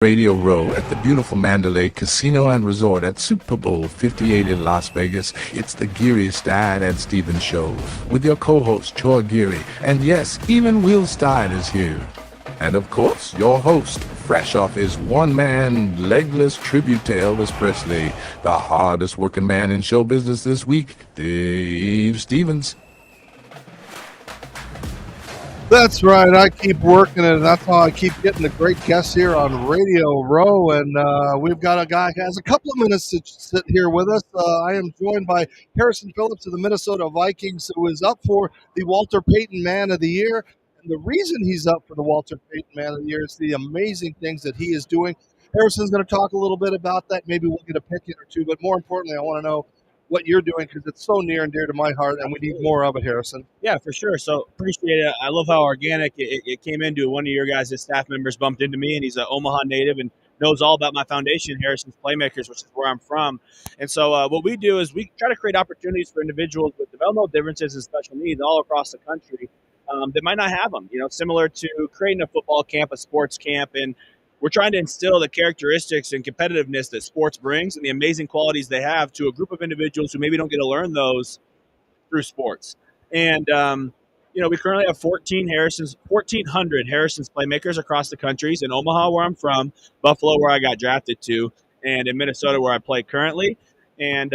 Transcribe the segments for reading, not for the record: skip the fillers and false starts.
Radio Row at the beautiful Mandalay Casino and Resort at Super Bowl 58 in Las Vegas. It's the Geary, Stein, and Steven Show with your co-host, Geary. And yes, even Will Stein is here. And of course, your host, fresh off his one-man, legless tribute to Elvis Presley, the hardest working man in show business this week, Dave Stevens. That's right. I keep working it. That's how I keep getting the great guests here on Radio Row. And we've got a guy who has a couple of minutes to sit here with us. I am joined by Harrison Phillips of the Minnesota Vikings, who is up for the Walter Payton Man of the Year. And the reason he's up for the Walter Payton Man of the Year is the amazing things that he is doing. Harrison's going to talk a little bit about that. Maybe we'll get a pick in or two. But more importantly, I want to know what you're doing, because it's so near and dear to my heart, and we need more of it, Harrison. Yeah, for sure. So appreciate it. I love how organic it came into. One of your guys' staff members bumped into me, and he's an Omaha native and knows all about my foundation, Harrison's Playmakers, which is where I'm from. And so what we do is we try to create opportunities for individuals with developmental differences and special needs all across the country that might not have them, similar to creating a football camp, a sports camp, and we're trying to instill the characteristics and competitiveness that sports brings and the amazing qualities they have to a group of individuals who maybe don't get to learn those through sports. And, we currently have 1,400 Harrison's Playmakers across the countries in Omaha, where I'm from, Buffalo, where I got drafted to, and in Minnesota, where I play currently. And,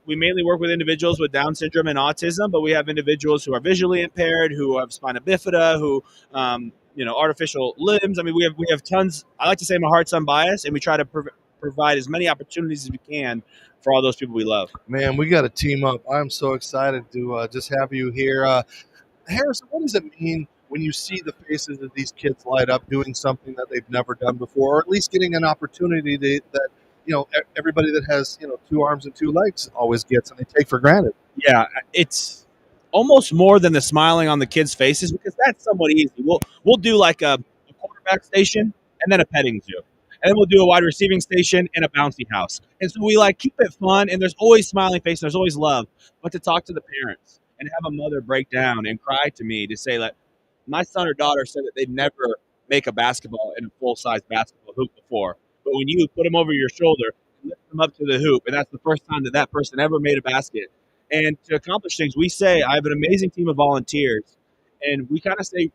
we mainly work with individuals with Down syndrome and autism, but we have individuals who are visually impaired, who have spina bifida, who, artificial limbs. I mean, we have tons. I like to say my heart's unbiased, and we try to provide as many opportunities as we can for all those people we love. Man, we got to team up. I'm so excited to just have you here. Harrison, what does it mean when you see the faces of these kids light up doing something that they've never done before, or at least getting an opportunity that everybody that has, two arms and two legs always gets and they take for granted? Yeah, it's almost more than the smiling on the kids' faces, because that's somewhat easy. We'll do like a quarterback station and then a petting zoo. And then we'll do a wide receiving station and a bouncy house. And so we keep it fun, and there's always smiling faces, there's always love. But to talk to the parents and have a mother break down and cry to me to say that my son or daughter said that they'd never make a basketball in a full-size basketball hoop before. But when you put them over your shoulder and lift them up to the hoop, and that's the first time that person ever made a basket. And to accomplish things, we say, I have an amazing team of volunteers. And we kind of say,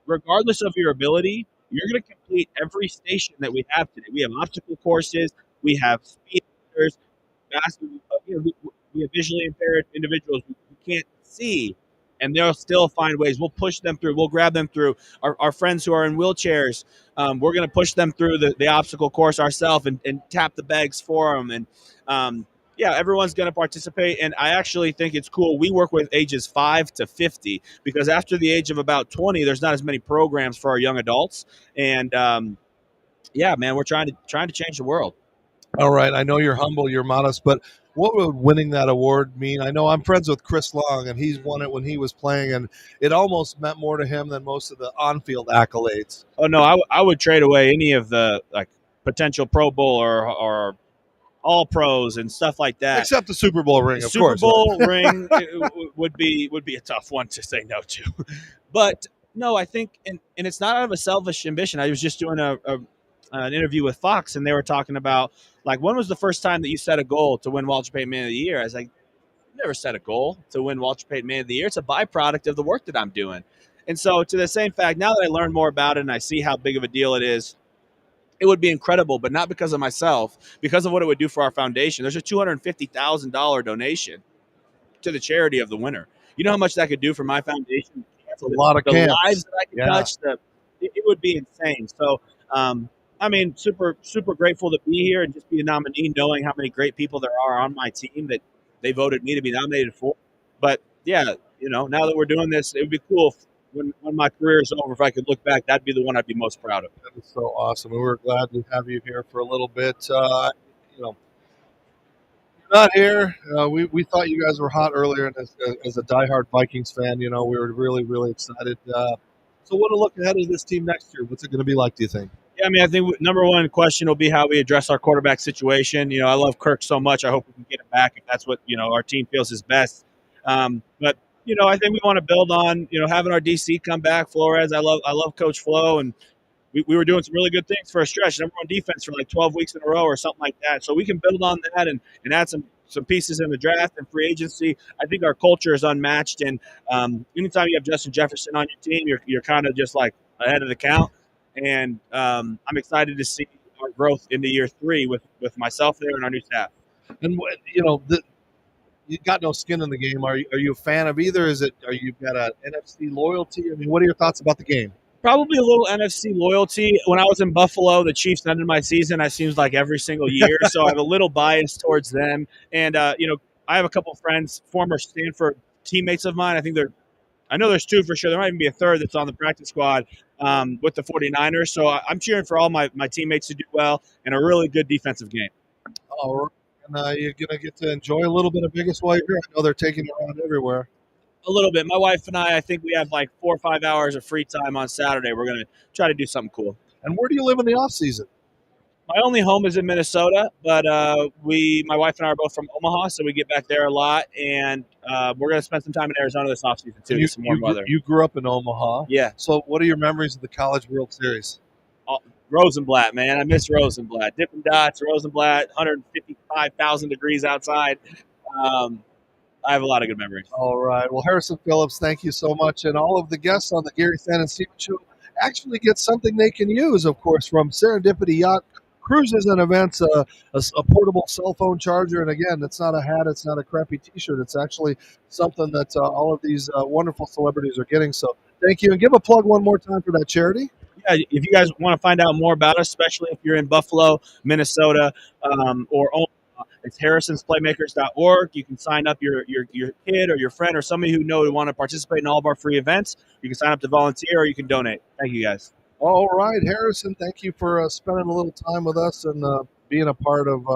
regardless of your ability, you're going to complete every station that we have today. We have obstacle courses. We have speeders, basketball. We have visually impaired individuals who can't see, and they'll still find ways. We'll push them through. We'll grab them through. Our friends who are in wheelchairs, we're going to push them through the obstacle course ourselves and tap the bags for them. And, everyone's going to participate, and I actually think it's cool. We work with ages 5 to 50 because after the age of about 20, there's not as many programs for our young adults. And, we're trying to change the world. All right. I know you're humble, you're modest, but what would winning that award mean? I know I'm friends with Chris Long, and he's won it when he was playing, and it almost meant more to him than most of the on-field accolades. Oh, no, I would trade away any of the potential Pro Bowl or all pros and stuff like that, except the Super Bowl ring. Of course, Super Bowl ring would be a tough one to say no to. But no, I think, and it's not out of a selfish ambition. I was just doing an interview with Fox, and they were talking about when was the first time that you set a goal to win Walter Payton Man of the Year? I was like, never set a goal to win Walter Payton Man of the Year. It's a byproduct of the work that I'm doing. And so, to the same fact, now that I learned more about it and I see how big of a deal it is, it would be incredible, but not because of myself, because of what it would do for our foundation. There's a $250,000 donation to the charity of the winner. You know how much that could do for my foundation? That's a lot of the lives that I could touch. It would be insane. So, super, super grateful to be here and just be a nominee, knowing how many great people there are on my team that they voted me to be nominated for. But, now that we're doing this, it would be cool if, when my career is over, if I could look back, that'd be the one I'd be most proud of. That is so awesome. And we're glad to have you here for a little bit. You're not here. We thought you guys were hot earlier, and as a diehard Vikings fan, we were really, really excited. So what to look ahead of this team next year? What's it going to be like, do you think? Yeah, I think number one question will be how we address our quarterback situation. I love Kirk so much. I hope we can get him back if that's what, our team feels is best. But I think we want to build on, having our DC come back, Flores. I love Coach Flo, and we were doing some really good things for a stretch. Number one defense for like 12 weeks in a row or something like that. So we can build on that and add some pieces in the draft and free agency. I think our culture is unmatched. And anytime you have Justin Jefferson on your team, you're kind of just like ahead of the count. And I'm excited to see our growth into year 3 with myself there and our new staff. And you got no skin in the game. Are you a fan of either? Are you got an NFC loyalty? I mean, what are your thoughts about the game? Probably a little NFC loyalty. When I was in Buffalo, the Chiefs ended my season, I seems like every single year. So I have a little bias towards them. And, I have a couple of friends, former Stanford teammates of mine. I know there's 2 for sure. There might even be a third that's on the practice squad with the 49ers. So I'm cheering for all my teammates to do well and a really good defensive game. All right. And you're going to get to enjoy a little bit of Vegas while you're here. I know they're taking you around everywhere. A little bit. My wife and I think we have like 4 or 5 hours of free time on Saturday. We're going to try to do something cool. And where do you live in the off season? My only home is in Minnesota, but my wife and I are both from Omaha, so we get back there a lot. And we're going to spend some time in Arizona this offseason too. Some warm weather. You grew up in Omaha. Yeah. So what are your memories of the College World Series? Rosenblatt, man. I miss Rosenblatt. Dippin' Dots, Rosenblatt, 155,000 degrees outside. I have a lot of good memories. All right. Well, Harrison Phillips, thank you so much. And all of the guests on the Geary, Stein, and Steven Show actually get something they can use, of course, from Serendipity Yacht Cruises and Events, a portable cell phone charger. And again, it's not a hat. It's not a crappy T-shirt. It's actually something that all of these wonderful celebrities are getting. So thank you. And give a plug one more time for that charity. Yeah, if you guys want to find out more about us, especially if you're in Buffalo, Minnesota, or Omaha, it's harrisonsplaymakers.org. You can sign up your kid or your friend or somebody who want to participate in all of our free events. You can sign up to volunteer or you can donate. Thank you, guys. All right, Harrison, thank you for spending a little time with us and being a part of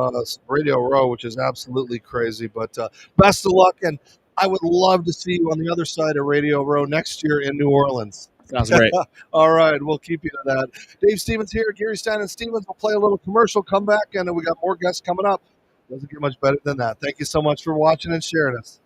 Radio Row, which is absolutely crazy. But best of luck, and I would love to see you on the other side of Radio Row next year in New Orleans. Sounds great. All right, we'll keep you to that. Dave Stevens here, Geary, Stein, and Stevens. We'll play a little commercial, come back, and we got more guests coming up. Doesn't get much better than that. Thank you so much for watching and sharing us.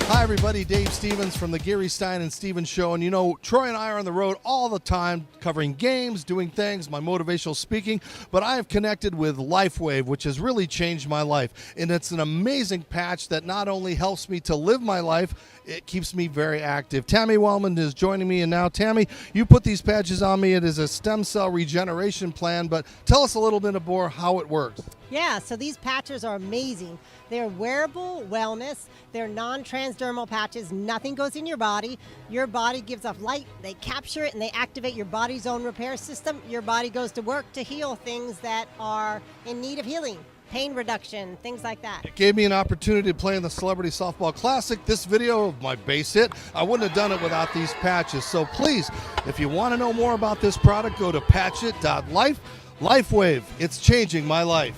Hi, everybody. Dave Stevens from the Geary, Stein, and Stevens Show. And Troy and I are on the road all the time covering games, doing things, my motivational speaking. But I have connected with LifeWave, which has really changed my life. And it's an amazing patch that not only helps me to live my life, it keeps me very active. Tammy Wellman is joining me. And now, Tammy, you put these patches on me. It is a stem cell regeneration plan. But tell us a little bit more how it works. Yeah, so these patches are amazing. They're wearable wellness. They're non-transdermal patches. Nothing goes in your body. Your body gives off light. They capture it and they activate your body's own repair system. Your body goes to work to heal things that are in need of healing. Pain reduction, things like that. It gave me an opportunity to play in the Celebrity Softball Classic. This video of my base hit, I wouldn't have done it without these patches. So please, if you want to know more about this product, go to patchit.life. LifeWave, it's changing my life.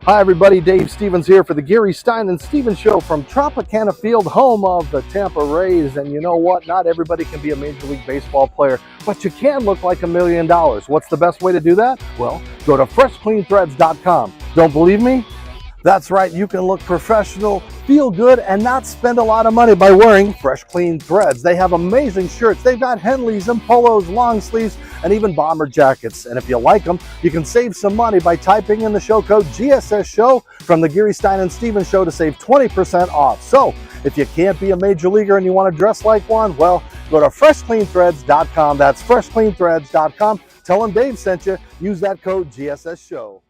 Hi, everybody. Dave Stevens here for the Geary, Stein, and Stevens Show from Tropicana Field, home of the Tampa Rays. And you know what? Not everybody can be a Major League Baseball player, but you can look like $1 million. What's the best way to do that? Well, go to freshcleanthreads.com. Don't believe me? That's right. You can look professional, feel good, and not spend a lot of money by wearing Fresh Clean Threads. They have amazing shirts. They've got Henleys and polos, long sleeves, and even bomber jackets. And if you like them, you can save some money by typing in the show code GSS Show from the Geary, Stein, and Stevens Show to save 20% off. So if you can't be a major leaguer and you want to dress like one, well, go to freshcleanthreads.com. That's freshcleanthreads.com. Tell them Dave sent you. Use that code GSS Show.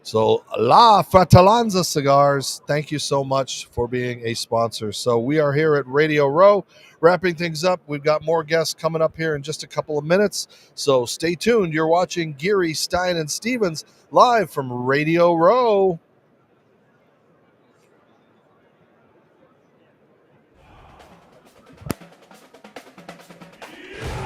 So La Fratellanza Cigars, thank you so much for being a sponsor. So we are here at Radio Row, wrapping things up. We've got more guests coming up here in just a couple of minutes. So stay tuned. You're watching Geary, Stein, and Stevens live from Radio Row.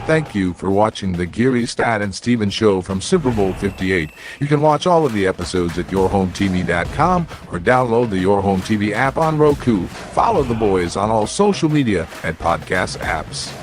Thank you for watching the Geary, Stein, and Stevens show from Super Bowl 58. You can watch all of the episodes at yourhometv.com or download the Your Home TV app on Roku. Follow the boys on all social media and podcast apps.